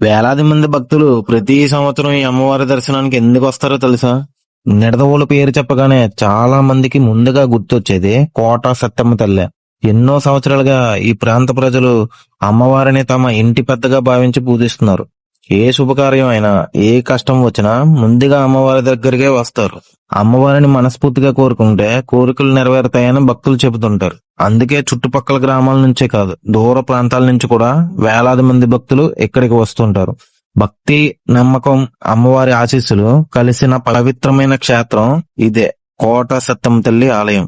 వేలాది మంది భక్తులు ప్రతి సంవత్సరం ఈ అమ్మవారి దర్శనానికి ఎందుకు వస్తారో తెలుసా? నిడదవోలు పేరు చెప్పగానే చాలా మందికి ముందుగా గుర్తొచ్చేది కోట సత్తమ్మ తల్లే. ఎన్నో సంవత్సరాలుగా ఈ ప్రాంత ప్రజలు అమ్మవారిని తమ ఇంటి పెద్దగా భావించి పూజిస్తున్నారు. ఏ శుభకార్యం అయినా, ఏ కష్టం వచ్చినా ముందుగా అమ్మవారి దగ్గరికే వస్తారు. అమ్మవారిని మనస్ఫూర్తిగా కోరుకుంటే కోరికలు నెరవేరుతాయని భక్తులు చెబుతుంటారు. అందుకే చుట్టుపక్కల గ్రామాల నుంచే కాదు, దూర ప్రాంతాల నుంచి కూడా వేలాది మంది భక్తులు ఇక్కడికి వస్తుంటారు. భక్తి, నమ్మకం, అమ్మవారి ఆశీస్సులు కలిసిన పవిత్రమైన క్షేత్రం ఇదే కోట సత్తమ్మ తల్లి ఆలయం.